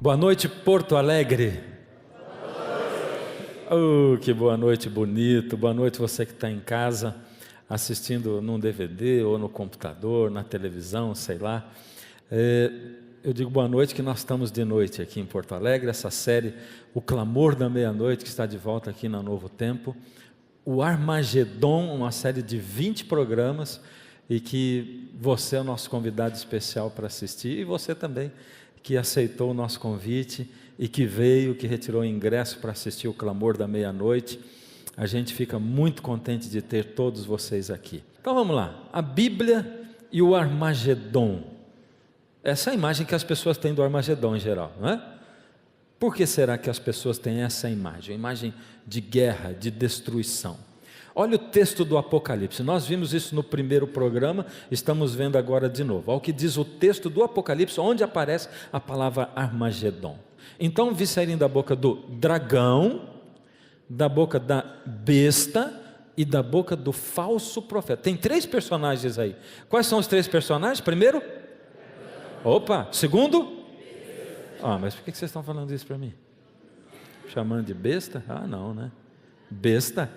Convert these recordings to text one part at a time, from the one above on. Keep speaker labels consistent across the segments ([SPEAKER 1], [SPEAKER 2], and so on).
[SPEAKER 1] Boa noite, Porto Alegre. Oh, que boa noite bonito. Boa noite você que está em casa assistindo num DVD ou no computador, na televisão, sei lá. Eu digo boa noite que nós estamos de noite aqui em Porto Alegre. Essa série, O Clamor da Meia-Noite, que está de volta aqui na Novo Tempo. O Armagedon, uma série de 20 programas e que você é o nosso convidado especial para assistir, e você também que aceitou o nosso convite e que veio, que retirou o ingresso para assistir o Clamor da Meia-Noite. A gente fica muito contente de ter todos vocês aqui. Então vamos lá, a Bíblia e o Armagedon. Essa é a imagem que as pessoas têm do Armagedon em geral, não é? Por que será que as pessoas têm essa imagem? A imagem de guerra, de destruição. Olha o texto do Apocalipse, nós vimos isso no primeiro programa, estamos vendo agora de novo. Olha o que diz o texto do Apocalipse, onde aparece a palavra Armagedon. Então vi saírem da boca do dragão, da boca da besta e da boca do falso profeta. Tem 3 personagens aí. Quais são os 3 personagens? Primeiro? Opa! Segundo? Mas por que vocês estão falando isso para mim? Chamando de besta? Não, né? Besta?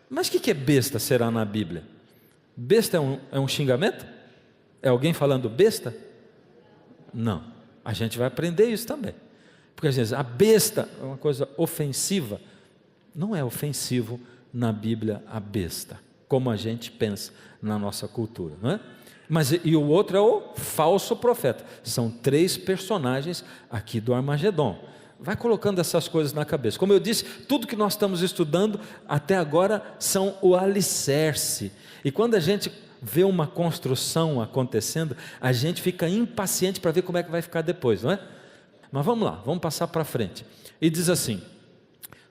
[SPEAKER 1] Mas o que é besta será na Bíblia? Besta é um xingamento? É alguém falando besta? Não, a gente vai aprender isso também. Porque às vezes a besta é uma coisa ofensiva. Não é ofensivo na Bíblia a besta, como a gente pensa na nossa cultura, não é? E o outro é o falso profeta. São 3 personagens aqui do Armagedon. Vai colocando essas coisas na cabeça. Como eu disse, tudo que nós estamos estudando até agora são o alicerce. E quando a gente vê uma construção acontecendo, a gente fica impaciente para ver como é que vai ficar depois, não é? Mas vamos lá, vamos passar para frente. E diz assim: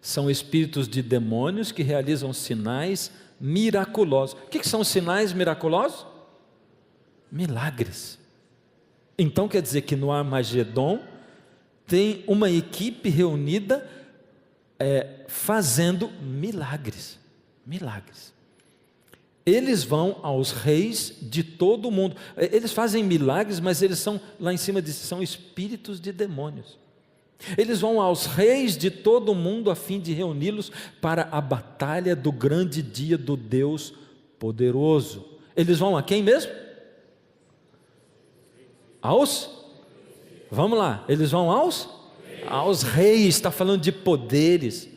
[SPEAKER 1] são espíritos de demônios que realizam sinais miraculosos. O que são sinais miraculosos? Milagres. Então quer dizer que no Armagedon tem uma equipe reunida fazendo milagres. Milagres. Eles vão aos reis de todo o mundo. Eles fazem milagres, mas eles são, lá em cima disso, são espíritos de demônios. Eles vão aos reis de todo o mundo a fim de reuni-los para a batalha do grande dia do Deus poderoso. Eles vão a quem mesmo? Vamos lá, eles vão aos reis. Está falando de poderes,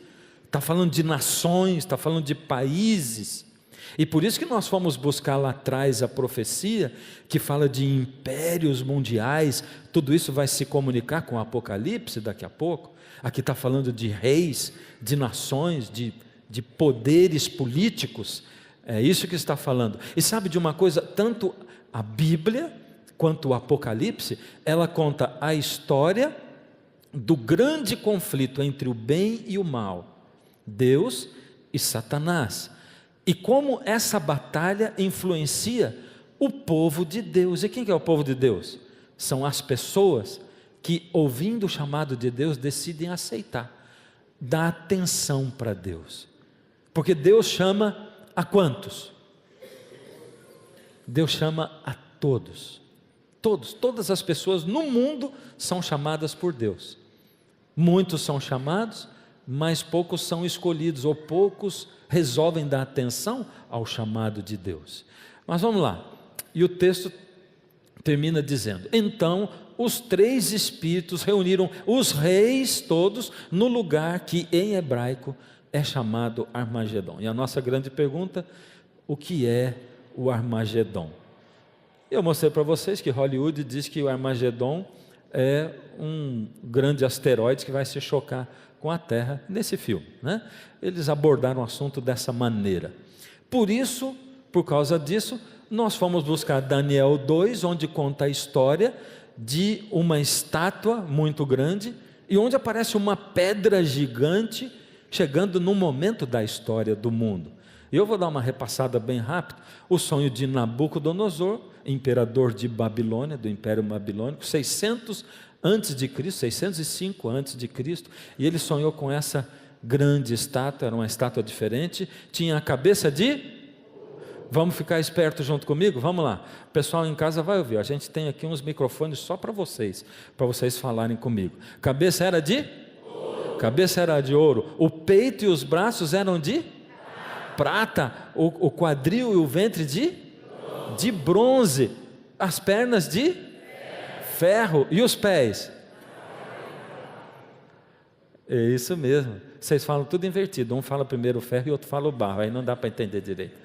[SPEAKER 1] está falando de nações, está falando de países. E por isso que nós fomos buscar lá atrás a profecia que fala de impérios mundiais. Tudo isso vai se comunicar com o Apocalipse daqui a pouco. Aqui está falando de reis, de nações, de poderes políticos. É isso que está falando. E sabe de uma coisa? Tanto a Bíblia quanto o Apocalipse, ela conta a história do grande conflito entre o bem e o mal, Deus e Satanás, e como essa batalha influencia o povo de Deus. E quem que é o povo de Deus? São as pessoas que, ouvindo o chamado de Deus, decidem aceitar, dar atenção para Deus, porque Deus chama a quantos? Deus chama a todos. Todas as pessoas no mundo são chamadas por Deus. Muitos são chamados, mas poucos são escolhidos, ou poucos resolvem dar atenção ao chamado de Deus. Mas vamos lá, e o texto termina dizendo: então os 3 espíritos reuniram os reis todos no lugar que em hebraico é chamado Armagedon. E a nossa grande pergunta: o que é o Armagedon? Eu mostrei para vocês que Hollywood diz que o Armagedon é um grande asteroide que vai se chocar com a Terra nesse filme, né? Eles abordaram o assunto dessa maneira. Por causa disso, nós fomos buscar Daniel 2, onde conta a história de uma estátua muito grande e onde aparece uma pedra gigante chegando num momento da história do mundo. E eu vou dar uma repassada bem rápida. O sonho de Nabucodonosor, imperador de Babilônia, do Império Babilônico, 600 antes de Cristo, 605 antes de Cristo, e ele sonhou com essa grande estátua, era uma estátua diferente, tinha a cabeça de... Vamos ficar esperto junto comigo? Vamos lá. O pessoal em casa vai ouvir. A gente tem aqui uns microfones só para vocês falarem comigo. Cabeça era de ouro. Cabeça era de ouro. O peito e os braços eram de prata. O quadril e o ventre de bronze. As pernas de ferro. E os pés? É isso mesmo. Vocês falam tudo invertido. Um fala primeiro o ferro e outro fala o barro. Aí não dá para entender direito.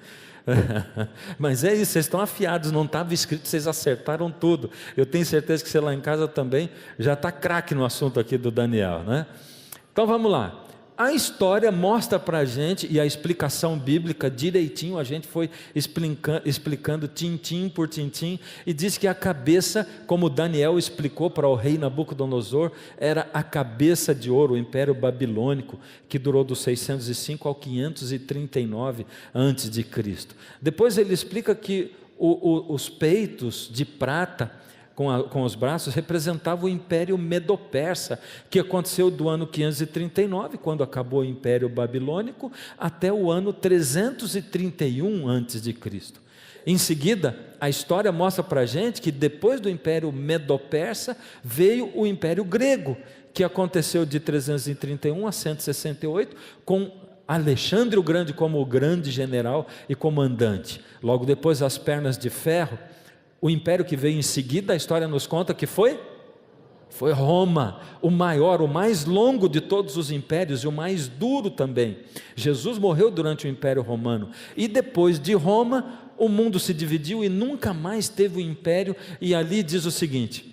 [SPEAKER 1] Mas é isso, vocês estão afiados, não estava escrito, vocês acertaram tudo. Eu tenho certeza que você lá em casa também já está craque no assunto aqui do Daniel, né? Então vamos lá. A história mostra para a gente, e a explicação bíblica direitinho, a gente foi explicando tintim por tintim, e diz que a cabeça, como Daniel explicou para o rei Nabucodonosor, era a cabeça de ouro, o Império Babilônico, que durou dos 605 ao 539 antes de Cristo. Depois ele explica que os peitos de prata, com os braços, representava o Império Medo-Persa, que aconteceu do ano 539, quando acabou o Império Babilônico, até o ano 331 a.C. Em seguida, a história mostra para a gente que depois do Império Medo-Persa, veio o Império Grego, que aconteceu de 331 a 168, com Alexandre o Grande como o grande general e comandante. Logo depois, as pernas de ferro. O império que veio em seguida, a história nos conta que foi Roma, o maior, o mais longo de todos os impérios e o mais duro também. Jesus morreu durante o Império Romano, e depois de Roma, o mundo se dividiu e nunca mais teve o império, e ali diz o seguinte,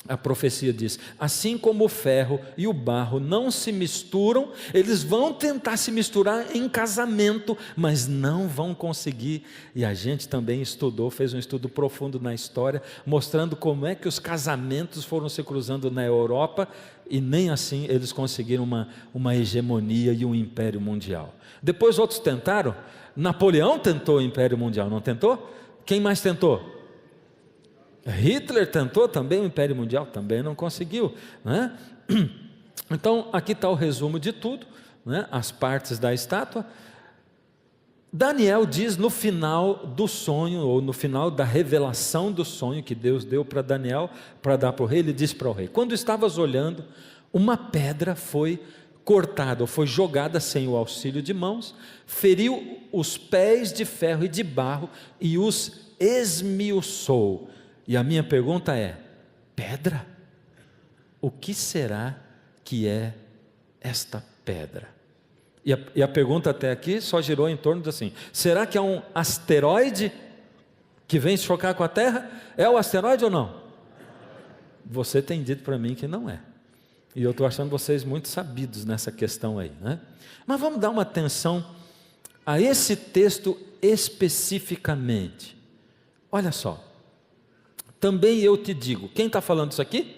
[SPEAKER 1] a profecia diz, assim como o ferro e o barro não se misturam, eles vão tentar se misturar em casamento, mas não vão conseguir. E a gente também estudou, fez um estudo profundo na história, mostrando como é que os casamentos foram se cruzando na Europa, e nem assim eles conseguiram uma hegemonia e um império mundial. Depois outros tentaram. Napoleão tentou o império mundial, não tentou? Quem mais tentou? Hitler tentou também o Império Mundial, também não conseguiu, né? Então aqui está o resumo de tudo, né? As partes da estátua. Daniel diz no final do sonho, ou no final da revelação do sonho que Deus deu para Daniel, para dar para o rei, ele disse para o rei, quando estavas olhando, uma pedra foi cortada, ou foi jogada sem o auxílio de mãos, feriu os pés de ferro e de barro, e os esmiuçou. E a minha pergunta é, pedra? O que será que é esta pedra? E a pergunta até aqui só girou em torno de assim, será que é um asteroide que vem se chocar com a Terra? É o asteroide ou não? Você tem dito para mim que não é. E eu estou achando vocês muito sabidos nessa questão aí, né? Mas vamos dar uma atenção a esse texto especificamente. Olha só. Também eu te digo, quem está falando isso aqui?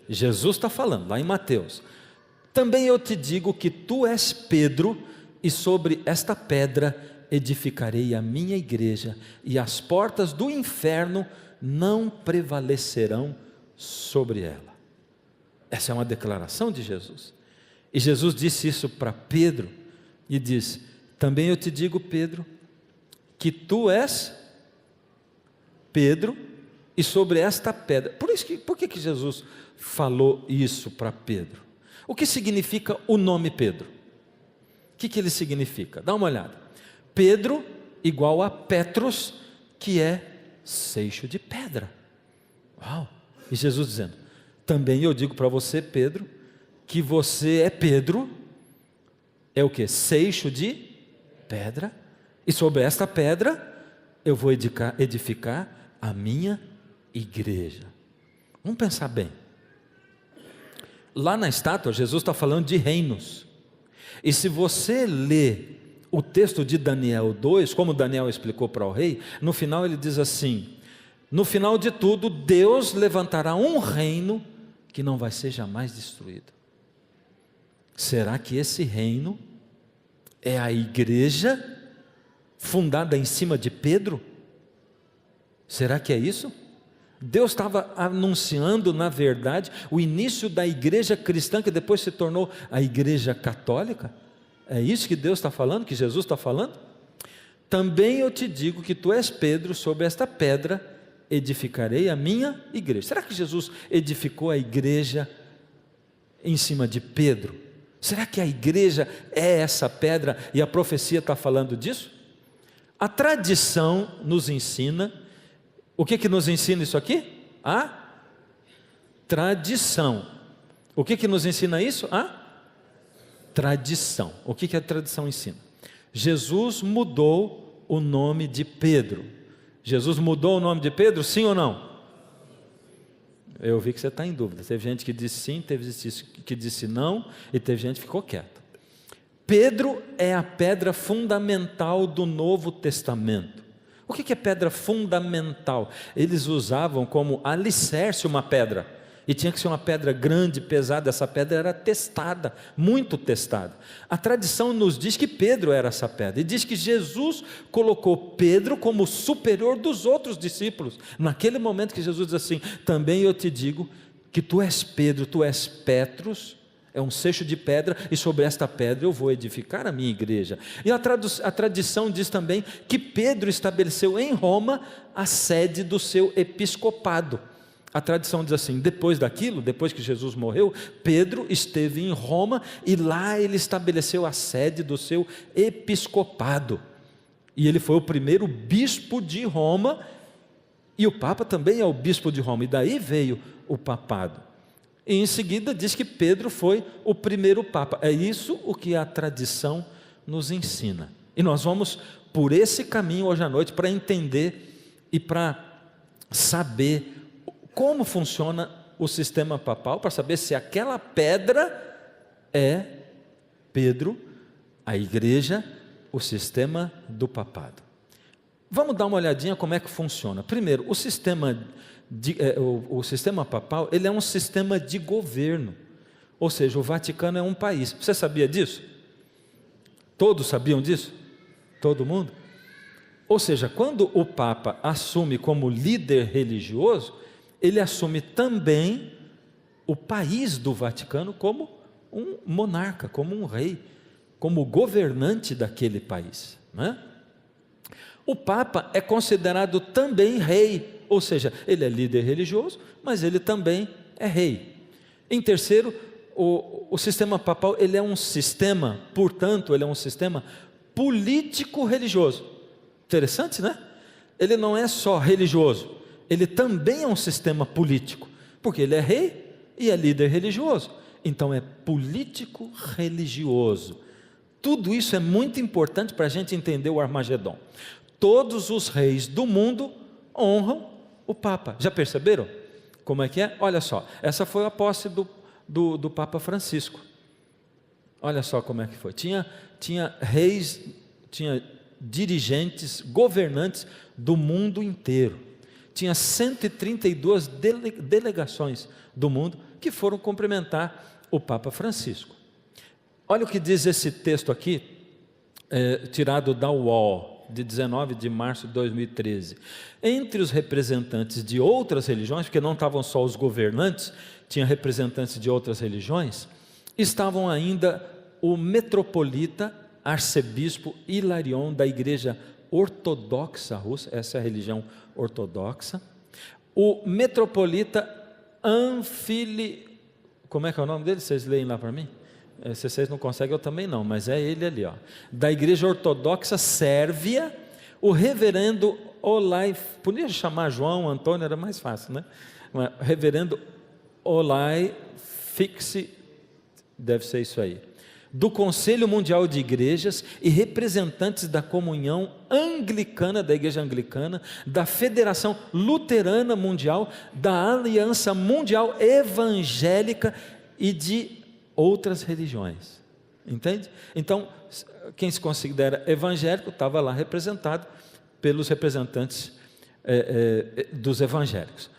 [SPEAKER 1] Jesus está falando, lá em Mateus. Também eu te digo que tu és Pedro, e sobre esta pedra edificarei a minha igreja, e as portas do inferno não prevalecerão sobre ela. Essa é uma declaração de Jesus. E Jesus disse isso para Pedro, e diz, também eu te digo, Pedro, que tu és Pedro, e sobre esta pedra, por que Jesus falou isso para Pedro? O que significa o nome Pedro? O que ele significa? Dá uma olhada. Pedro igual a Petros, que é seixo de pedra. Uau! E Jesus dizendo, também eu digo para você, Pedro, que você é Pedro, é o que? Seixo de pedra, e sobre esta pedra eu vou edificar a minha igreja. Vamos pensar bem. Lá na estátua, Jesus está falando de reinos. E se você lê o texto de Daniel 2, como Daniel explicou para o rei, no final ele diz assim, no final de tudo, Deus levantará um reino que não vai ser jamais destruído. Será que esse reino é a igreja fundada em cima de Pedro? Será que é isso? Deus estava anunciando, na verdade, o início da igreja cristã, que depois se tornou a igreja católica? É isso que Deus está falando, que Jesus está falando? Também eu te digo que tu és Pedro, sobre esta pedra edificarei a minha igreja. Será que Jesus edificou a igreja em cima de Pedro? Será que a igreja é essa pedra e a profecia está falando disso? A tradição nos ensina, o que nos ensina isso aqui? A tradição. O que nos ensina isso? A tradição. O que a tradição ensina? Jesus mudou o nome de Pedro. Jesus mudou o nome de Pedro, sim ou não? Eu vi que você está em dúvida. Teve gente que disse sim, teve gente que disse não, e teve gente que ficou quieta. Pedro é a pedra fundamental do Novo Testamento. O que é pedra fundamental? Eles usavam como alicerce uma pedra, e tinha que ser uma pedra grande, pesada. Essa pedra era testada, muito testada. A tradição nos diz que Pedro era essa pedra, e diz que Jesus colocou Pedro como superior dos outros discípulos. Naquele momento que Jesus diz assim: também eu te digo que tu és Pedro, tu és Petros, é um seixo de pedra, e sobre esta pedra eu vou edificar a minha igreja. E a tradição diz também que Pedro estabeleceu em Roma a sede do seu episcopado. A tradição diz assim: depois daquilo, depois que Jesus morreu, Pedro esteve em Roma, e lá ele estabeleceu a sede do seu episcopado, e ele foi o primeiro bispo de Roma, e o Papa também é o bispo de Roma, e daí veio o papado. E em seguida diz que Pedro foi o primeiro Papa. É isso o que a tradição nos ensina, e nós vamos por esse caminho hoje à noite, para entender e para saber como funciona o sistema papal, para saber se aquela pedra é Pedro, a igreja, o sistema do papado. Vamos dar uma olhadinha como é que funciona. Primeiro, o sistema papal, ele é um sistema de governo, ou seja, o Vaticano é um país. Você sabia disso? Todos sabiam disso? Todo mundo? Ou seja, quando o Papa assume como líder religioso, ele assume também o país do Vaticano como um monarca, como um rei, como governante daquele país, não é? O Papa é considerado também rei, ou seja, ele é líder religioso, mas ele também é rei. Em terceiro, o sistema papal, ele é um sistema, portanto, ele é um sistema político-religioso. Interessante, né? Ele não é só religioso, ele também é um sistema político, porque ele é rei e é líder religioso, então é político-religioso. Tudo isso é muito importante para a gente entender o Armagedon. Todos os reis do mundo honram o Papa. Já perceberam como é que é? Olha só, essa foi a posse do Papa Francisco. Olha só como é que foi. Tinha reis, tinha dirigentes, governantes do mundo inteiro. Tinha 132 delegações do mundo que foram cumprimentar o Papa Francisco. Olha o que diz esse texto aqui, tirado da UOL, de 19 de março de 2013. Entre os representantes de outras religiões, porque não estavam só os governantes, tinha representantes de outras religiões, estavam ainda o metropolita arcebispo Hilarion da Igreja Ortodoxa Russa, essa é a religião ortodoxa, o metropolita como é que é o nome dele? Vocês leem lá para mim? Se vocês não conseguem, eu também não, mas é ele ali, ó, da Igreja Ortodoxa Sérvia, o reverendo Olai, podia chamar João, Antônio, era mais fácil, né? Reverendo Olai Fixi, deve ser isso aí, do Conselho Mundial de Igrejas e representantes da Comunhão Anglicana, da Igreja Anglicana, da Federação Luterana Mundial, da Aliança Mundial Evangélica e de outras religiões. Entende? Então, quem se considera evangélico estava lá representado pelos representantes dos evangélicos.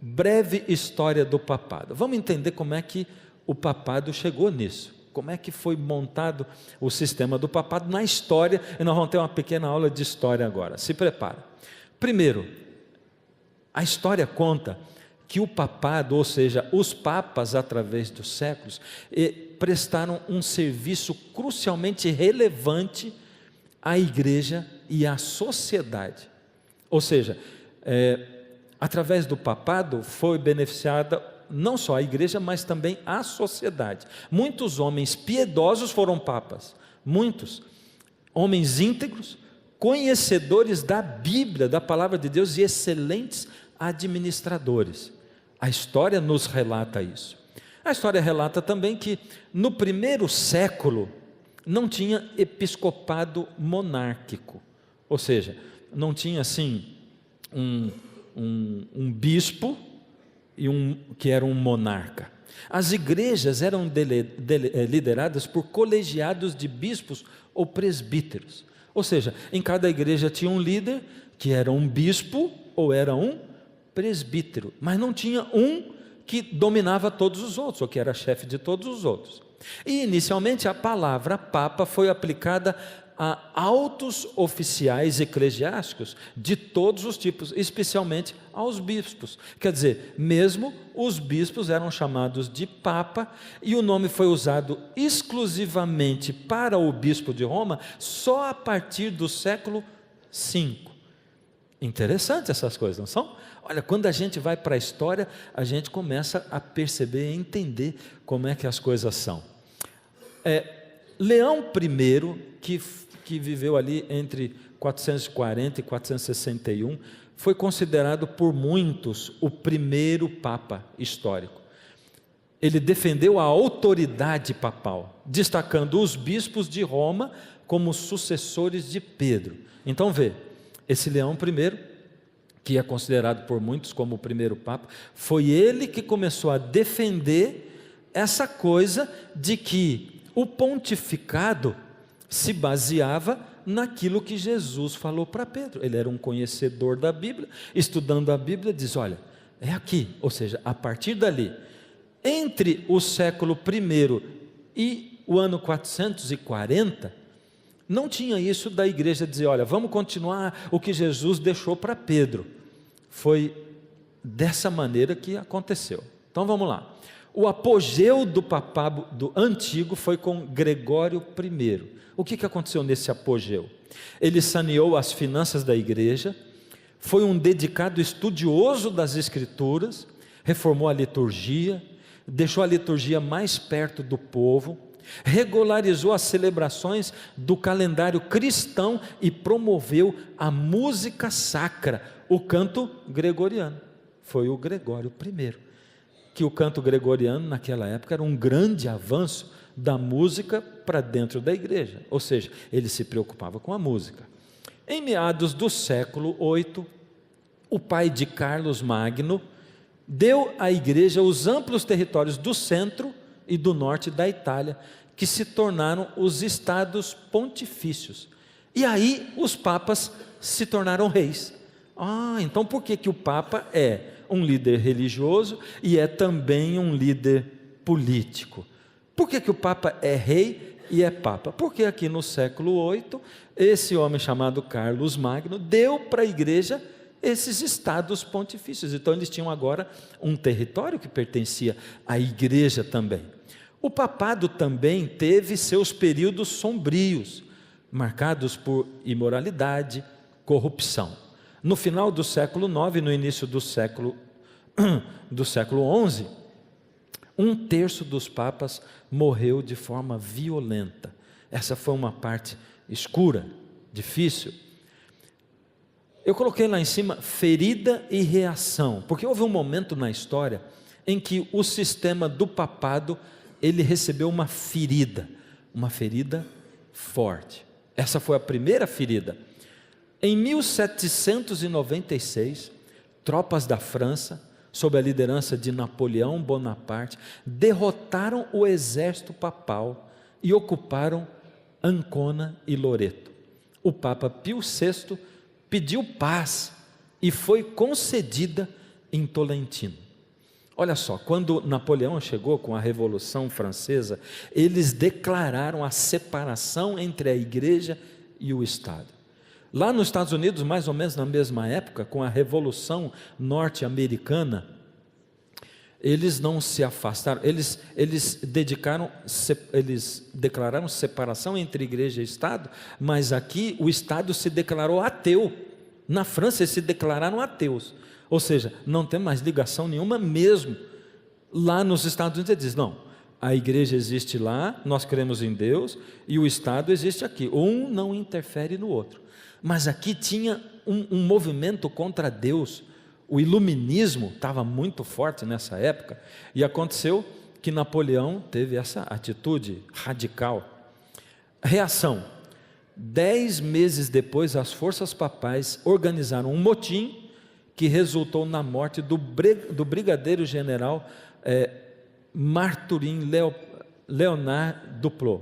[SPEAKER 1] Breve história do papado. Vamos entender como é que o papado chegou nisso. como é que foi montado o sistema do papado na história, e nós vamos ter uma pequena aula de história agora. Se prepara. Primeiro, a história conta que o papado, ou seja, os papas através dos séculos, prestaram um serviço crucialmente relevante à igreja e à sociedade. Ou seja, através do papado foi beneficiada não só a igreja, mas também a sociedade. Muitos homens piedosos foram papas, muitos homens íntegros, conhecedores da Bíblia, da palavra de Deus, e excelentes administradores. A história nos relata isso. A história relata também que no primeiro século não tinha episcopado monárquico, ou seja, não tinha assim um bispo e que era um monarca. As igrejas eram lideradas por colegiados de bispos ou presbíteros, ou seja, em cada igreja tinha um líder que era um bispo ou era um presbítero, mas não tinha um que dominava todos os outros, ou que era chefe de todos os outros. E inicialmente a palavra papa foi aplicada a altos oficiais eclesiásticos de todos os tipos, especialmente aos bispos. Quer dizer, mesmo os bispos eram chamados de papa, e o nome foi usado exclusivamente para o bispo de Roma só a partir do século V. Interessante essas coisas, não são? Olha, quando a gente vai para a história, a gente começa a perceber e entender como é que as coisas são. Leão I, que viveu ali entre 440 e 461, foi considerado por muitos o primeiro papa histórico. Ele defendeu a autoridade papal, destacando os bispos de Roma como sucessores de Pedro. Então vê, esse Leão I, que é considerado por muitos como o primeiro papa, foi ele que começou a defender essa coisa de que o pontificado se baseava naquilo que Jesus falou para Pedro. Ele era um conhecedor da Bíblia, estudando a Bíblia, diz: olha, é aqui, ou seja, a partir dali, entre o século I e o ano 440, não tinha isso da igreja dizer: olha, vamos continuar o que Jesus deixou para Pedro. Foi dessa maneira que aconteceu. Então vamos lá. O apogeu do papado do antigo foi com Gregório I. O que aconteceu nesse apogeu? Ele saneou as finanças da igreja, foi um dedicado estudioso das Escrituras, reformou a liturgia, deixou a liturgia mais perto do povo, regularizou as celebrações do calendário cristão e promoveu a música sacra, o canto gregoriano. Foi o Gregório I, que o canto gregoriano naquela época era um grande avanço da música para dentro da igreja, ou seja, ele se preocupava com a música. Em meados do século VIII, o pai de Carlos Magno deu à igreja os amplos territórios do centro e do norte da Itália, que se tornaram os estados pontifícios, e aí os papas se tornaram reis. Então por que o papa é um líder religioso e é também um líder político? Por que o papa é rei e é papa? Porque aqui no século VIII, esse homem chamado Carlos Magno deu para a igreja esses estados pontifícios. Então eles tinham agora um território que pertencia à igreja também. O papado também teve seus períodos sombrios, marcados por imoralidade, corrupção. No final do século IX, no início do século XI, 1/3 dos papas morreu de forma violenta. Essa foi uma parte escura, difícil. Eu coloquei lá em cima ferida e reação, porque houve um momento na história em que o sistema do papado ele recebeu uma ferida forte. Essa foi a primeira ferida. Em 1796, tropas da França, sob a liderança de Napoleão Bonaparte, derrotaram o exército papal e ocuparam Ancona e Loreto. O Papa Pio VI pediu paz e foi concedida em Tolentino. Olha só, quando Napoleão chegou com a Revolução Francesa, eles declararam a separação entre a igreja e o Estado. Lá nos Estados Unidos, mais ou menos na mesma época, com a Revolução Norte-Americana, eles não se afastaram, eles declararam separação entre igreja e Estado, mas aqui o Estado se declarou ateu. Na França eles se declararam ateus, ou seja, não tem mais ligação nenhuma mesmo. Lá nos Estados Unidos ele diz, não, a igreja existe lá, nós cremos em Deus, e o Estado existe aqui, um não interfere no outro. Mas aqui tinha um movimento contra Deus. O iluminismo estava muito forte nessa época, e aconteceu que Napoleão teve essa atitude radical. Reação: 10 meses depois, as forças papais organizaram um motim que resultou na morte do brigadeiro general Marturin Leonard Duplot.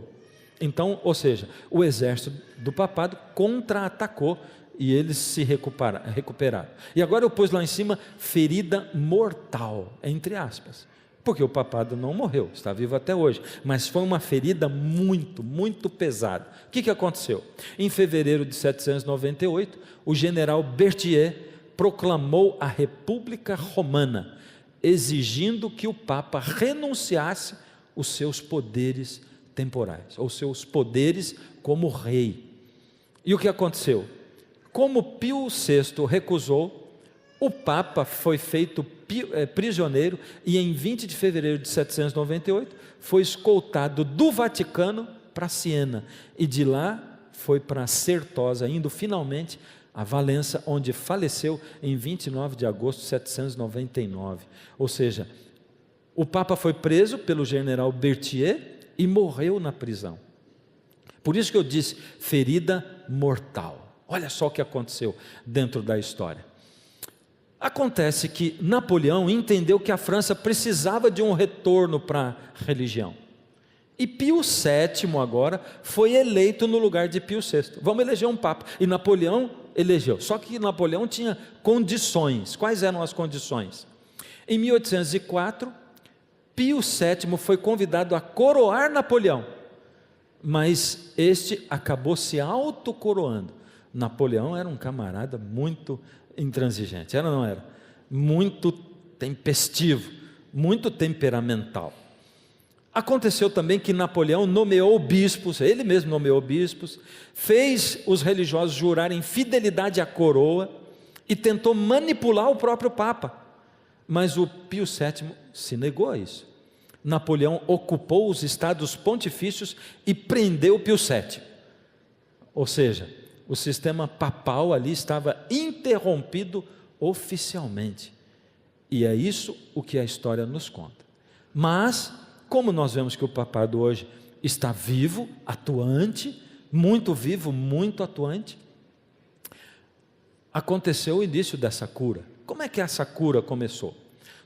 [SPEAKER 1] Então, ou seja, o exército do papado contra-atacou e eles se recuperaram. E agora eu pus lá em cima, ferida mortal, entre aspas, porque o papado não morreu, está vivo até hoje, mas foi uma ferida muito, muito pesada. O que aconteceu? Em fevereiro de 798, o general Berthier proclamou a República Romana, exigindo que o Papa renunciasse os seus poderes temporais, ou seus poderes como rei. E o que aconteceu? Como Pio VI recusou, o Papa foi feito prisioneiro e em 20 de fevereiro de 798 foi escoltado do Vaticano para Siena e de lá foi para Certosa, indo finalmente a Valença, onde faleceu em 29 de agosto de 799. Ou seja, o Papa foi preso pelo general Berthier e morreu na prisão. Por isso que eu disse, ferida mortal. Olha só o que aconteceu dentro da história. Acontece que Napoleão entendeu que a França precisava de um retorno para a religião. E Pio VII agora foi eleito no lugar de Pio VI. Vamos eleger um Papa. E Napoleão elegeu. Só que Napoleão tinha condições. Quais eram as condições? Em 1804, Pio VII foi convidado a coroar Napoleão. Mas este acabou se autocoroando. Napoleão era um camarada muito intransigente, era ou não era? Muito tempestivo, muito temperamental. Aconteceu também que Napoleão nomeou bispos, ele mesmo nomeou bispos, fez os religiosos jurarem fidelidade à coroa e tentou manipular o próprio Papa, mas o Pio VII se negou a isso. Napoleão ocupou os estados pontifícios e prendeu Pio VII, ou seja, o sistema papal ali estava interrompido oficialmente, e é isso o que a história nos conta. Mas, como nós vemos que o papado hoje está vivo, atuante, muito vivo, muito atuante, aconteceu o início dessa cura. Como é que essa cura começou?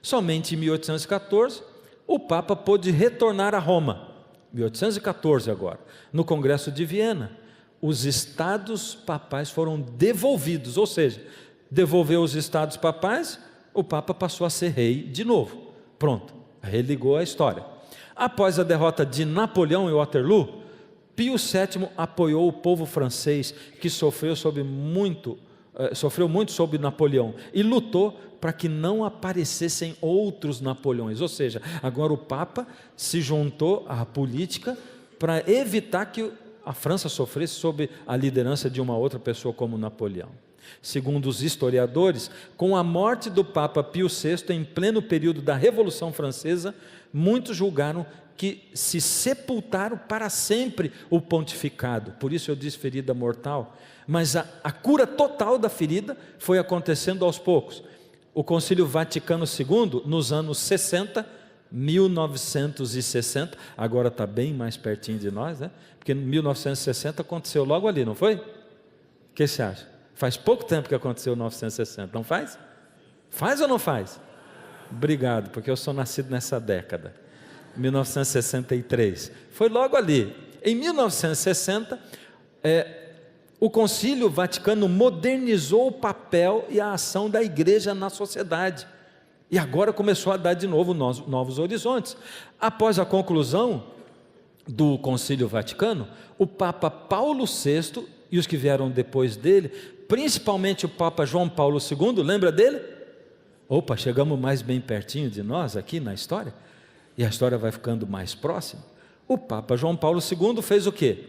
[SPEAKER 1] Somente em 1814, o Papa pôde retornar a Roma, 1814 agora, no Congresso de Viena. Os estados papais foram devolvidos, ou seja, devolveu os estados papais, o Papa passou a ser rei de novo. Pronto, religou a história. Após a derrota de Napoleão em Waterloo, Pio VII apoiou o povo francês, que sofreu muito sob Napoleão, e lutou para que não aparecessem outros Napoleões. Ou seja, agora o Papa se juntou à política para evitar que a França sofresse sob a liderança de uma outra pessoa como Napoleão. Segundo os historiadores, com a morte do Papa Pio VI em pleno período da Revolução Francesa, muitos julgaram que se sepultaram para sempre o pontificado. Por isso eu disse ferida mortal. Mas a cura total da ferida foi acontecendo aos poucos. O Concílio Vaticano II, nos anos 1960, agora está bem mais pertinho de nós, né? Porque em 1960 aconteceu logo ali, não foi? O que você acha? Faz pouco tempo que aconteceu 1960, não faz? Faz ou não faz? Obrigado, porque eu sou nascido nessa década, 1963. Foi logo ali. Em 1960, o Concílio Vaticano modernizou o papel e a ação da igreja na sociedade. E agora começou a dar de novo novos horizontes. Após a conclusão do Concílio Vaticano, o Papa Paulo VI e os que vieram depois dele, principalmente o Papa João Paulo II, lembra dele? Opa, chegamos mais bem pertinho de nós aqui na história, e a história vai ficando mais próxima. O Papa João Paulo II fez o quê?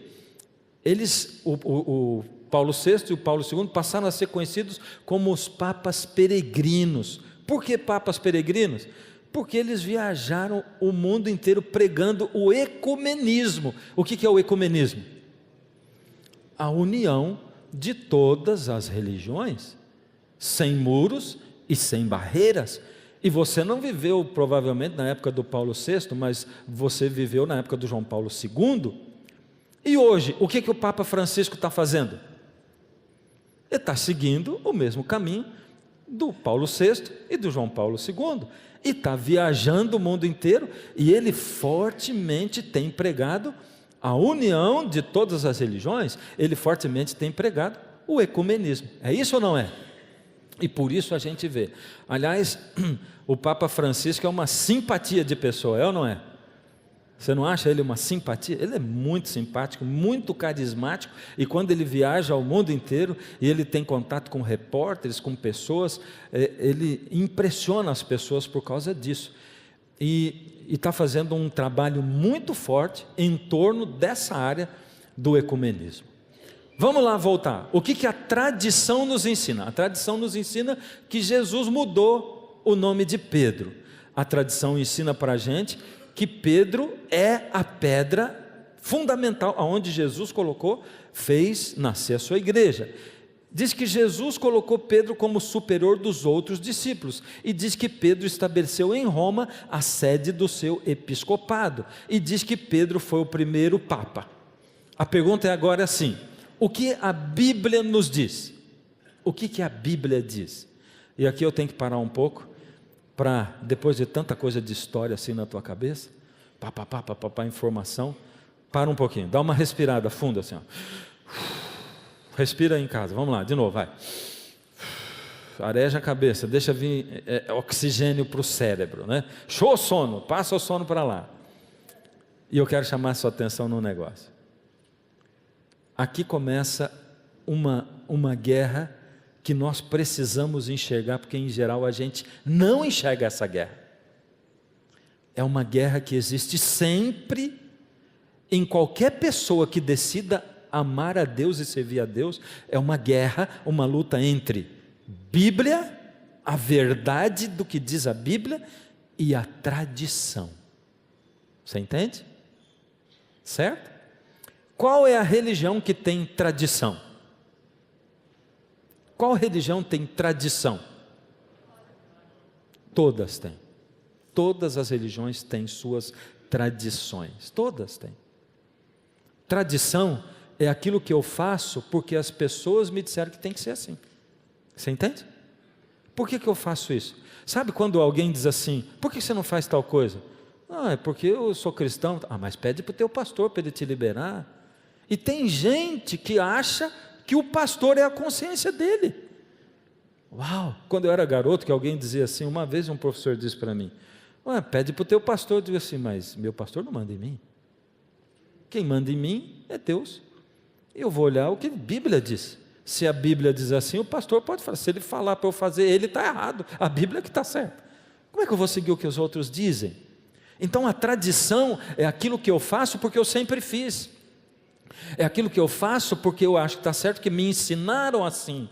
[SPEAKER 1] O Paulo VI e o Paulo II passaram a ser conhecidos como os papas peregrinos. Por que papas peregrinos? Porque eles viajaram o mundo inteiro pregando o ecumenismo. O que é o ecumenismo? A união de todas as religiões, sem muros e sem barreiras. E você não viveu provavelmente na época do Paulo VI, mas você viveu na época do João Paulo II. E hoje, o que o Papa Francisco está fazendo? Ele está seguindo o mesmo caminho do Paulo VI e do João Paulo II, e está viajando o mundo inteiro, e ele fortemente tem pregado a união de todas as religiões, ele fortemente tem pregado o ecumenismo. É isso ou não é? E por isso a gente vê. Aliás, o Papa Francisco é uma simpatia de pessoa, é ou não é? Você não acha ele uma simpatia? Ele é muito simpático, muito carismático, e quando ele viaja ao mundo inteiro, e ele tem contato com repórteres, com pessoas, ele impressiona as pessoas por causa disso. E está fazendo um trabalho muito forte em torno dessa área do ecumenismo. Vamos lá voltar. O que a tradição nos ensina? A tradição nos ensina que Jesus mudou o nome de Pedro. A tradição ensina para a gente que Pedro é a pedra fundamental, aonde Jesus fez nascer a sua igreja. Diz que Jesus colocou Pedro como superior dos outros discípulos, e diz que Pedro estabeleceu em Roma a sede do seu episcopado, e diz que Pedro foi o primeiro papa. A pergunta é agora assim: o que a Bíblia nos diz? O que a Bíblia diz? E aqui eu tenho que parar um pouco, para, depois de tanta coisa de história assim na tua cabeça, informação, para um pouquinho, dá uma respirada funda assim, ó. Respira aí em casa, vamos lá, de novo, vai. Areja a cabeça, deixa vir oxigênio para o cérebro, né? Show o sono, passa o sono para lá. E eu quero chamar a sua atenção num negócio. Aqui começa uma guerra que nós precisamos enxergar, porque em geral a gente não enxerga essa guerra. É uma guerra que existe sempre em qualquer pessoa que decida amar a Deus e servir a Deus. É uma guerra, uma luta entre Bíblia, a verdade do que diz a Bíblia, e a tradição. Você entende? Certo? Qual é a religião que tem tradição? Qual religião tem tradição? Todas têm. Todas as religiões têm suas tradições. Todas têm. Tradição é aquilo que eu faço porque as pessoas me disseram que tem que ser assim. Você entende? Por que eu faço isso? Sabe quando alguém diz assim: por que você não faz tal coisa? É porque eu sou cristão. Mas pede para o teu pastor para ele te liberar. E tem gente que acha que o pastor é a consciência dele. Uau! Quando eu era garoto, que alguém dizia assim, uma vez um professor disse para mim: pede para o teu pastor. Eu digo assim: mas meu pastor não manda em mim. Quem manda em mim é Deus. Eu vou olhar o que a Bíblia diz. Se a Bíblia diz assim, o pastor pode falar. Se ele falar para eu fazer, ele está errado. A Bíblia que está certa. Como é que eu vou seguir o que os outros dizem? Então a tradição é aquilo que eu faço porque eu sempre fiz. É aquilo que eu faço porque eu acho que está certo, que me ensinaram assim.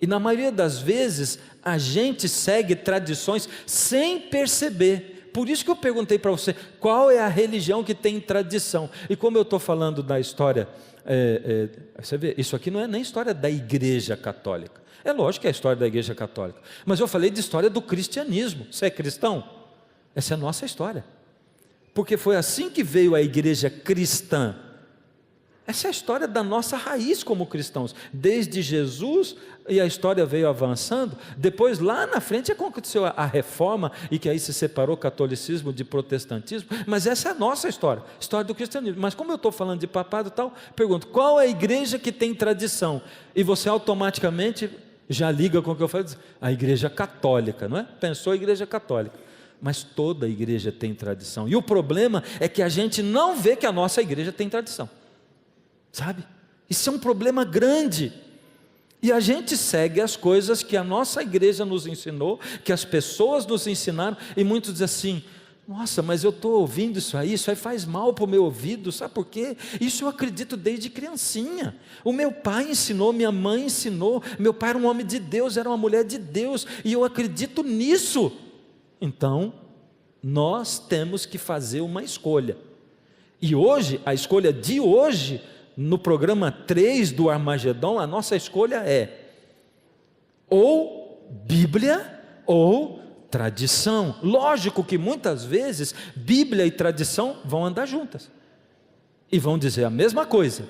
[SPEAKER 1] E na maioria das vezes a gente segue tradições sem perceber. Por isso que eu perguntei para você, qual é a religião que tem tradição? E como eu estou falando da história, você vê, isso aqui não é nem história da Igreja Católica. É lógico que é a história da Igreja Católica, mas eu falei de história do cristianismo. Você é cristão? Essa é a nossa história, porque foi assim que veio a igreja cristã. Essa é a história da nossa raiz como cristãos, desde Jesus, e a história veio avançando. Depois lá na frente aconteceu a reforma, e que aí se separou o catolicismo de protestantismo, mas essa é a nossa história, história do cristianismo. Mas como eu estou falando de papado e tal, pergunto, qual é a igreja que tem tradição? E você automaticamente já liga com o que eu falo, a igreja católica, não é? Pensou a igreja católica, mas toda igreja tem tradição, e o problema é que a gente não vê que a nossa igreja tem tradição, sabe? Isso é um problema grande, e a gente segue as coisas que a nossa igreja nos ensinou, que as pessoas nos ensinaram, e muitos dizem assim, nossa, mas eu estou ouvindo isso aí faz mal para o meu ouvido, sabe por quê? Isso eu acredito desde criancinha, o meu pai ensinou, minha mãe ensinou, meu pai era um homem de Deus, era uma mulher de Deus, e eu acredito nisso. Então, nós temos que fazer uma escolha, e hoje, a escolha de hoje, no programa 3 do Armagedon, a nossa escolha é, ou Bíblia, ou tradição. Lógico que muitas vezes Bíblia e tradição vão andar juntas e vão dizer a mesma coisa,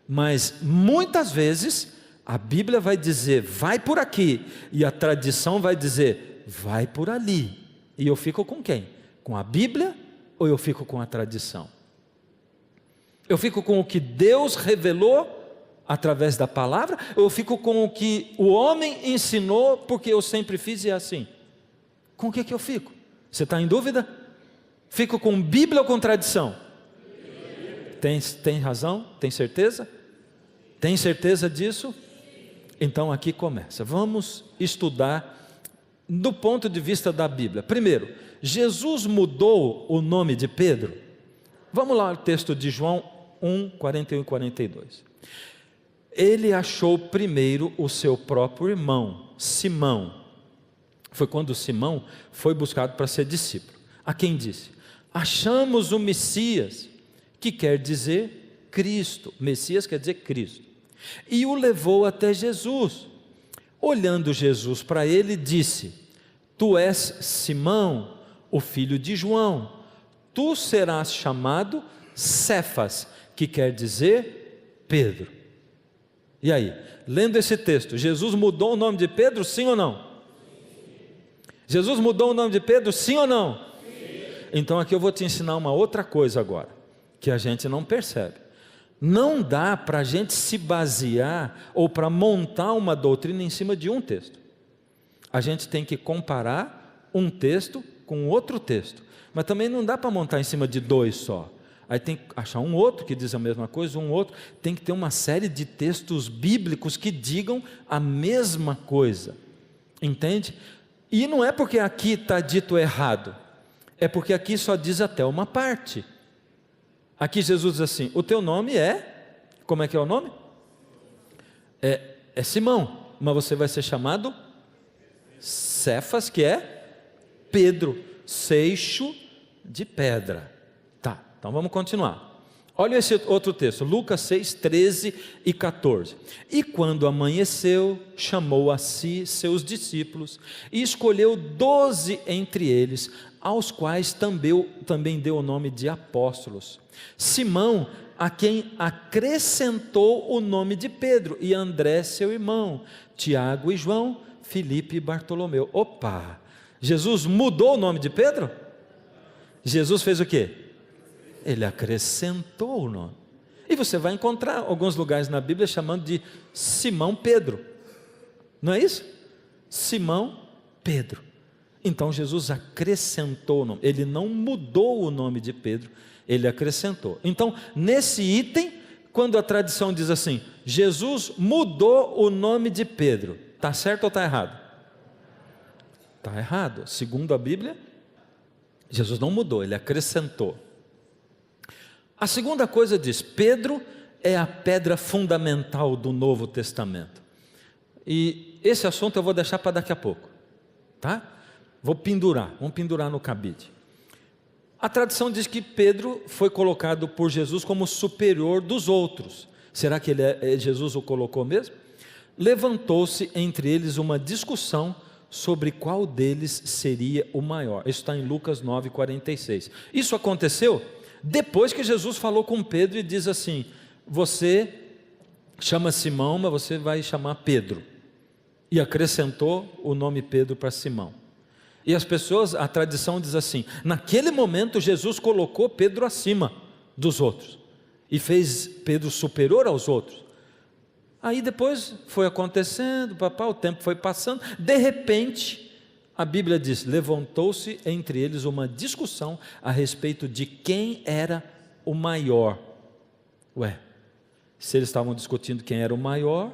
[SPEAKER 1] mas muitas vezes a Bíblia vai dizer vai por aqui e a tradição vai dizer vai por ali, e eu fico com quem? Com a Bíblia ou eu fico com a tradição? Eu fico com o que Deus revelou através da palavra, ou eu fico com o que o homem ensinou porque eu sempre fiz e é assim? Com o que eu fico? Você está em dúvida? Fico com Bíblia ou com tradição? Tem razão? Tem certeza? Tem certeza disso? Então aqui começa. Vamos estudar do ponto de vista da Bíblia. Primeiro, Jesus mudou o nome de Pedro? Vamos lá ao texto de João 1, 41 e 42. Ele achou primeiro o seu próprio irmão, Simão. Foi quando Simão foi buscado para ser discípulo. A quem disse, achamos o Messias, que quer dizer Cristo. Messias quer dizer Cristo. E o levou até Jesus. Olhando Jesus para ele, disse, tu és Simão, o filho de João. Tu serás chamado Cefas, que quer dizer Pedro. E aí, lendo esse texto, Jesus mudou o nome de Pedro, sim ou não? Jesus mudou o nome de Pedro, sim ou não? Sim. Então aqui eu vou te ensinar uma outra coisa agora, que a gente não percebe. Não dá para a gente se basear, ou para montar uma doutrina em cima de um texto. A gente tem que comparar um texto com outro texto, mas também não dá para montar em cima de dois só. Aí tem que achar um outro que diz a mesma coisa, um outro, tem que ter uma série de textos bíblicos que digam a mesma coisa, entende? E não é porque aqui está dito errado, é porque aqui só diz até uma parte. Aqui Jesus diz assim, o teu nome é, como é que é o nome? É Simão, mas você vai ser chamado Cefas, que é Pedro, seixo de pedra. Tá, então vamos continuar. Olha esse outro texto, Lucas 6, 13 e 14. E quando amanheceu, chamou a si seus discípulos e escolheu 12 entre eles, aos quais também deu o nome de apóstolos. Simão, a quem acrescentou o nome de Pedro, e André seu irmão, Tiago e João, Filipe e Bartolomeu. Opa, Jesus mudou o nome de Pedro? Jesus fez o quê? Ele acrescentou o nome. E você vai encontrar alguns lugares na Bíblia chamando de Simão Pedro. Não é isso? Simão Pedro. Então Jesus acrescentou o nome. Ele não mudou o nome de Pedro, ele acrescentou. Então, nesse item, quando a tradição diz assim, Jesus mudou o nome de Pedro, está certo ou está errado? Está errado. Segundo a Bíblia, Jesus não mudou, ele acrescentou. A segunda coisa diz, Pedro é a pedra fundamental do Novo Testamento. E esse assunto eu vou deixar para daqui a pouco, tá? Vamos pendurar no cabide. A tradição diz que Pedro foi colocado por Jesus como superior dos outros. Será que Jesus o colocou mesmo? Levantou-se entre eles uma discussão sobre qual deles seria o maior. Isso está em Lucas 9, 46. Isso aconteceu depois que Jesus falou com Pedro e diz assim, você chama Simão, mas você vai chamar Pedro. E acrescentou o nome Pedro para Simão. E as pessoas, a tradição diz assim, naquele momento Jesus colocou Pedro acima dos outros, e fez Pedro superior aos outros. Aí depois foi acontecendo, o tempo foi passando, de repente, a Bíblia diz, levantou-se entre eles uma discussão a respeito de quem era o maior. Se eles estavam discutindo quem era o maior,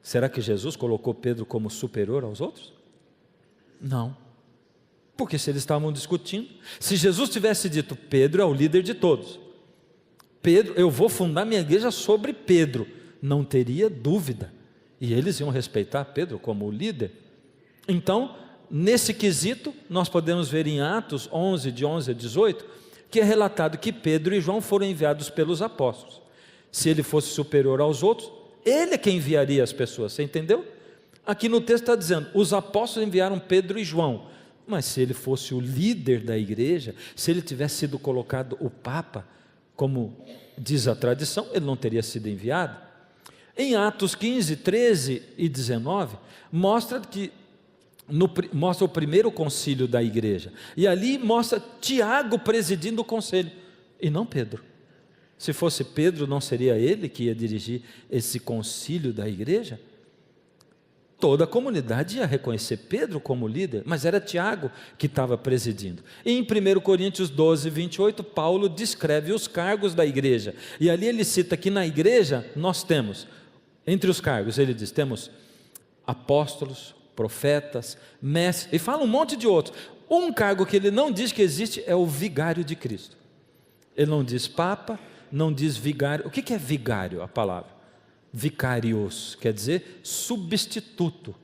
[SPEAKER 1] será que Jesus colocou Pedro como superior aos outros? Não. Porque se eles estavam discutindo, se Jesus tivesse dito, Pedro é o líder de todos, Pedro, eu vou fundar minha igreja sobre Pedro, não teria dúvida, e eles iam respeitar Pedro como o líder. Então, nesse quesito, nós podemos ver em Atos 11, de 11 a 18, que é relatado que Pedro e João foram enviados pelos apóstolos. Se ele fosse superior aos outros, ele é quem enviaria as pessoas, você entendeu? Aqui no texto está dizendo, os apóstolos enviaram Pedro e João, mas se ele fosse o líder da igreja, se ele tivesse sido colocado o Papa, como diz a tradição, ele não teria sido enviado. Em Atos 15, 13 e 19, mostra o primeiro concílio da igreja, e ali mostra Tiago presidindo o conselho, e não Pedro. Se fosse Pedro, não seria ele que ia dirigir esse concílio da igreja? Toda a comunidade ia reconhecer Pedro como líder, mas era Tiago que estava presidindo. E em 1 Coríntios 12, 28, Paulo descreve os cargos da igreja, e ali ele cita que na igreja nós temos, entre os cargos, ele diz, temos apóstolos, profetas, mestres, e fala um monte de outros. Um cargo que ele não diz que existe é o vigário de Cristo. Ele não diz papa, não diz vigário. O que é vigário, a palavra? Vicarios, quer dizer substituto.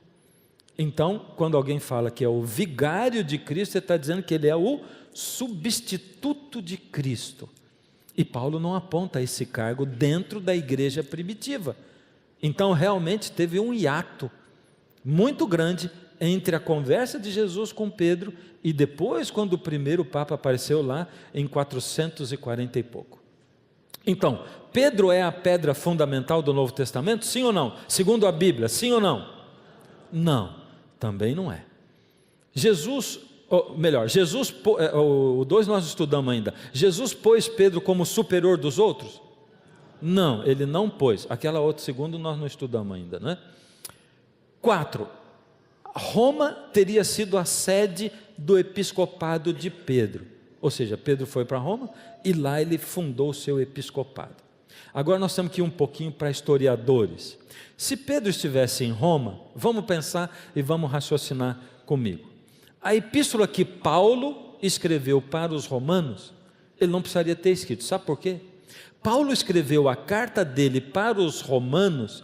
[SPEAKER 1] Então, quando alguém fala que é o vigário de Cristo, ele está dizendo que ele é o substituto de Cristo. E Paulo não aponta esse cargo dentro da igreja primitiva. Então, realmente teve um hiato muito grande entre a conversa de Jesus com Pedro e depois, quando o primeiro Papa apareceu lá, em 440 e pouco. Então, Pedro é a pedra fundamental do Novo Testamento, sim ou não? Segundo a Bíblia, sim ou não? Não, também não é. O 2 nós estudamos ainda. Jesus pôs Pedro como superior dos outros? Não, ele não pôs. Aquela outra segundo nós não estudamos ainda, né? 4. Roma teria sido a sede do episcopado de Pedro. Ou seja, Pedro foi para Roma e lá ele fundou o seu episcopado. Agora nós temos que ir um pouquinho para historiadores. Se Pedro estivesse em Roma, vamos pensar e vamos raciocinar comigo. A epístola que Paulo escreveu para os romanos, ele não precisaria ter escrito. Sabe por quê? Paulo escreveu a carta dele para os romanos